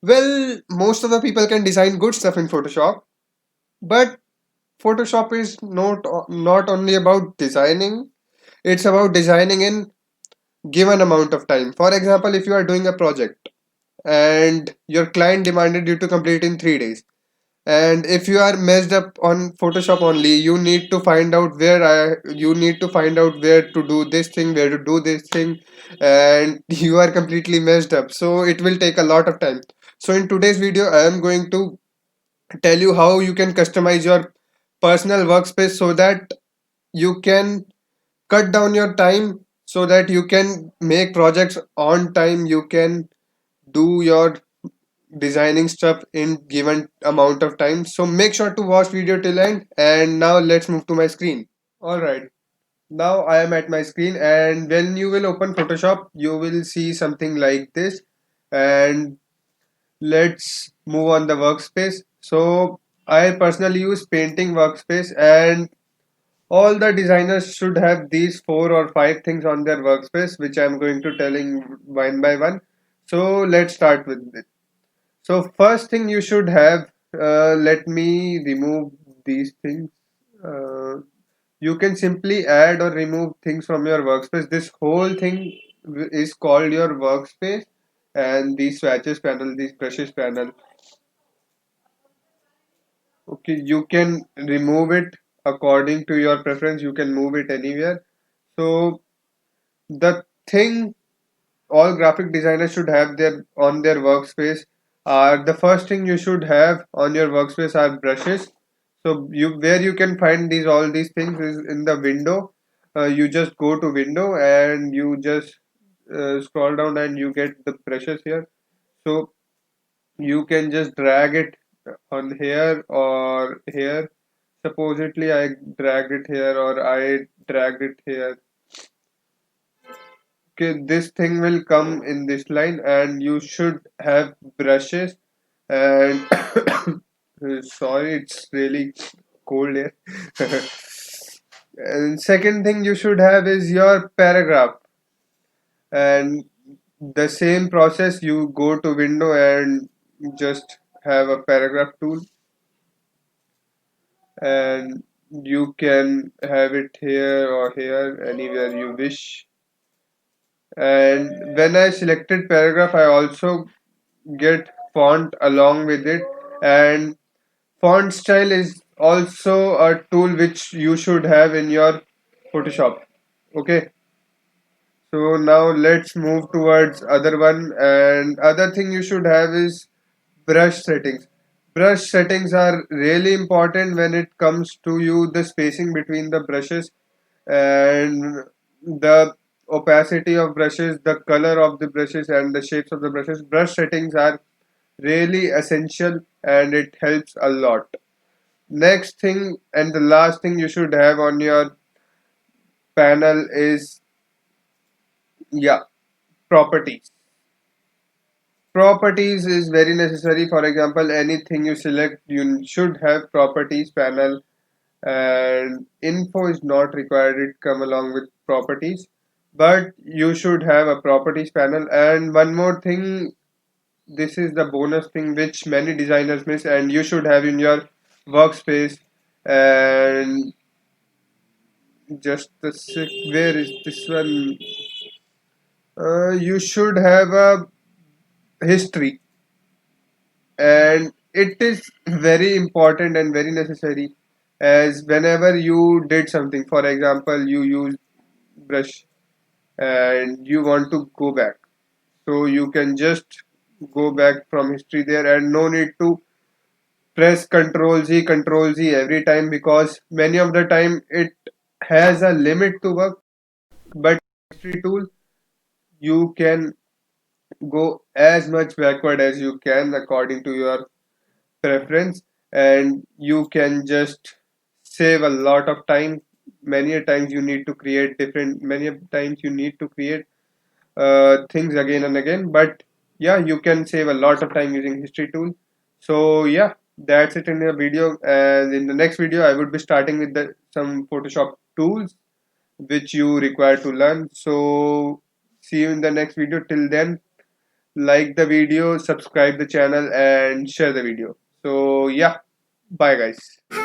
Well, most of the people can design good stuff in Photoshop, but Photoshop is not only about designing, it's about designing in given amount of time. For example, if you are doing a project and your client demanded you to complete in 3 days, and if you are messed up on Photoshop only, you need to find out where to do this thing, where to do this thing, and you are completely messed up, so it will take a lot of time. So in today's video I am going to tell you how you can customize your personal workspace so that you can cut down your time, so that you can make projects on time, you can do your designing stuff in given amount of time. So make sure to watch video till end, and now let's move to my screen. All right, now I am at my screen, and when you will open Photoshop you will see something like this. And let's move on the workspace. So I personally use painting workspace, and all the designers should have these 4 or 5 things on their workspace, which I'm going to telling one by one. So let's start with it. So first thing you should have, let me remove these things. Uh, you can simply add or remove things from your workspace. This whole thing is called your workspace, and these swatches panel, these brushes panel. Okay, you can remove it according to your preference. You can move it anywhere. So the thing all graphic designers should have their on their workspace are, the first thing you should have on your workspace are brushes. So you, where you can find these all these things is in the window. You just go to window and you just scroll down and you get the brushes here. So you can just drag it on here or here. Supposedly I dragged it here or I dragged it here. Okay, this thing will come in this line, and you should have brushes. And sorry, it's really cold here. And second thing you should have is your paragraph. And the same process, you go to window and just have a paragraph tool, and you can have it here or here, anywhere you wish. And when I selected paragraph, I also get font along with it. And font style is also a tool which you should have in your Photoshop. Okay, so now let's move towards other one. And other thing you should have is brush settings. Brush settings are really important when it comes to you the spacing between the brushes, and the opacity of brushes, the color of the brushes, and the shapes of the brushes. Brush settings are really essential, and it helps a lot. Next thing and the last thing you should have on your panel is, yeah, properties. Properties is very necessary. For example, anything you select, you should have properties panel, and info is not required, it come along with properties, but you should have a properties panel. And one more thing, this is the bonus thing which many designers miss, and you should have in your workspace. And just a sec, where is this one? You should have a history, and it is very important and very necessary, as whenever you did something, for example you use brush and you want to go back, so you can just go back from history there, and no need to press control Z every time, because many of the time it has a limit to work. But history tool, you can go as much backward as you can according to your preference, and you can just save a lot of time. Many a times you need to create different, many a times you need to create things again and again, but yeah, you can save a lot of time using history tool. So yeah, that's it in the video, and in the next video I would be starting with some Photoshop tools which you require to learn. So see you in the next video. Till then, like the video, subscribe the channel, and share the video. So yeah, bye guys.